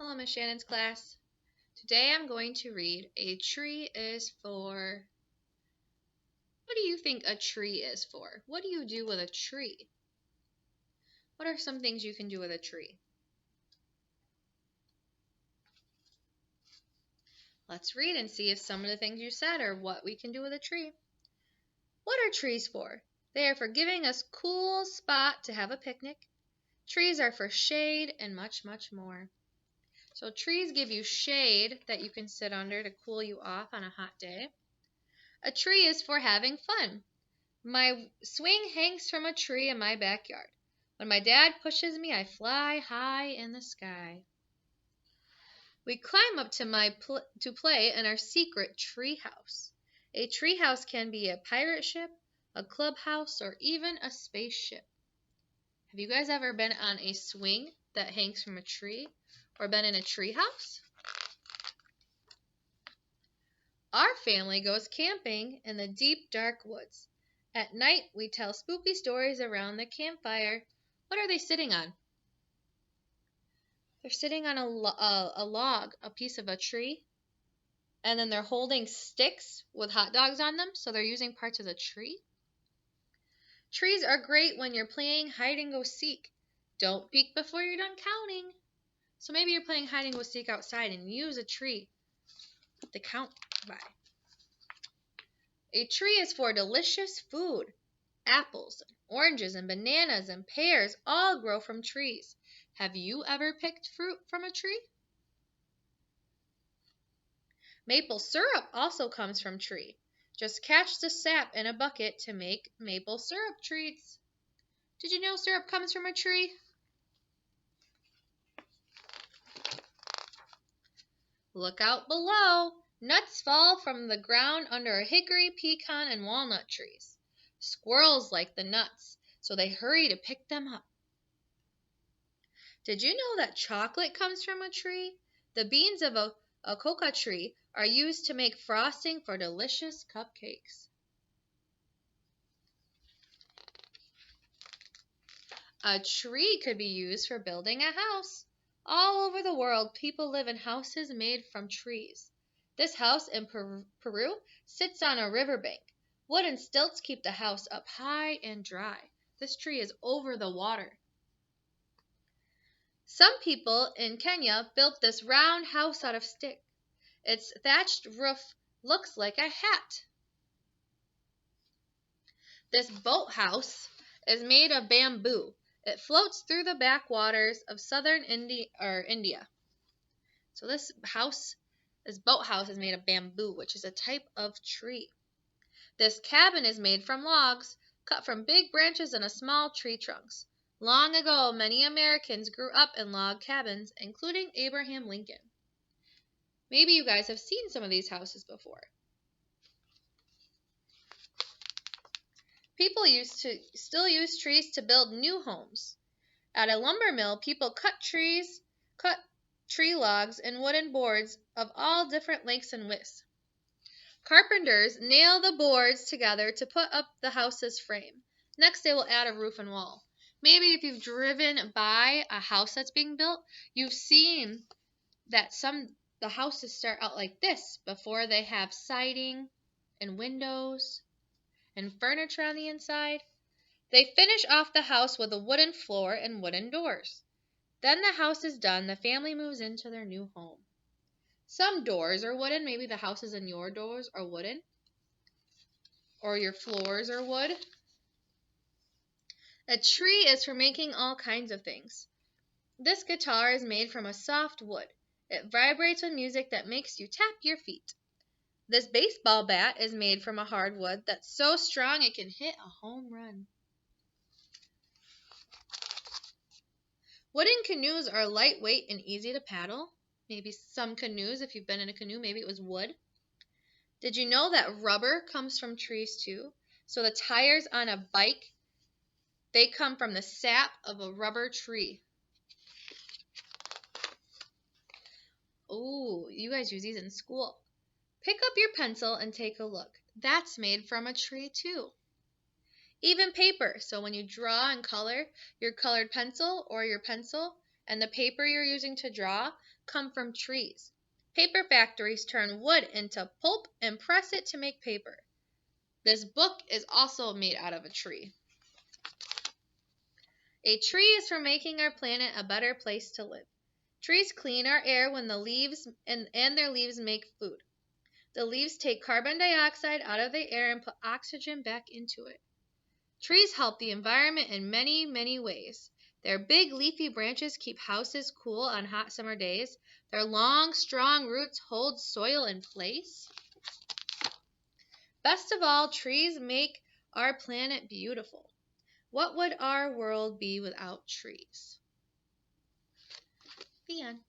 Hello, Miss Shannon's class. Today I'm going to read A Tree is For. What do you think a tree is for? What do you do with a tree? What are some things you can do with a tree? Let's read and see if some of the things you said are what we can do with a tree. What are trees for? They are for giving us cool spot to have a picnic. Trees are for shade and much, much more. So trees give you shade that you can sit under to cool you off on a hot day. A tree is for having fun. My swing hangs from a tree in my backyard. When my dad pushes me, I fly high in the sky. We climb up to play in our secret tree house. A tree house can be a pirate ship, a clubhouse, or even a spaceship. Have you guys ever been on a swing that hangs from a tree or been in a tree house? Our family goes camping in the deep, dark woods. At night, we tell spooky stories around the campfire. What are they sitting on? They're sitting on a log, a piece of a tree, and then they're holding sticks with hot dogs on them, so they're using parts of the tree. Trees are great when you're playing hide and go seek. Don't peek before you're done counting. So maybe you're playing hide and go seek outside and use a tree to count by. A tree is for delicious food. Apples, oranges, and bananas and pears all grow from trees. Have you ever picked fruit from a tree? Maple syrup also comes from tree. Just catch the sap in a bucket to make maple syrup treats. Did you know syrup comes from a tree? Look out below. Nuts fall from the ground under hickory, pecan, and walnut trees. Squirrels like the nuts, so they hurry to pick them up. Did you know that chocolate comes from a tree? The beans of a coca tree are used to make frosting for delicious cupcakes. A tree could be used for building a house. All over the world, people live in houses made from trees. This house in Peru sits on a riverbank. Wooden stilts keep the house up high and dry. This tree is over the water. Some people in Kenya built this round house out of sticks. Its thatched roof looks like a hat. This boathouse is made of bamboo. It floats through the backwaters of southern India. So this boathouse is made of bamboo, which is a type of tree. This cabin is made from logs, cut from big branches and small tree trunks. Long ago, many Americans grew up in log cabins, including Abraham Lincoln. Maybe you guys have seen some of these houses before. People still use trees to build new homes. At a lumber mill, people cut tree logs and wooden boards of all different lengths and widths. Carpenters nail the boards together to put up the house's frame. Next, they will add a roof and wall. Maybe if you've driven by a house that's being built, you've seen that the houses start out like this before they have siding and windows and furniture on the inside. They finish off the house with a wooden floor and wooden doors. Then the house is done. The family moves into their new home. Some doors are wooden. Maybe the houses and your doors are wooden. Or your floors are wood. A tree is for making all kinds of things. This guitar is made from a soft wood. It vibrates with music that makes you tap your feet. This baseball bat is made from a hardwood that's so strong it can hit a home run. Wooden canoes are lightweight and easy to paddle. Maybe some canoes, if you've been in a canoe, maybe it was wood. Did you know that rubber comes from trees too? So the tires on a bike, they come from the sap of a rubber tree. Oh, you guys use these in school. Pick up your pencil and take a look. That's made from a tree too. Even paper, so when you draw and color your colored pencil or your pencil, and the paper you're using to draw come from trees. Paper factories turn wood into pulp and press it to make paper. This book is also made out of a tree. A tree is for making our planet a better place to live. Trees clean our air when the leaves and their leaves make food. The leaves take carbon dioxide out of the air and put oxygen back into it. Trees help the environment in many, many ways. Their big leafy branches keep houses cool on hot summer days. Their long, strong roots hold soil in place. Best of all, trees make our planet beautiful. What would our world be without trees? The end.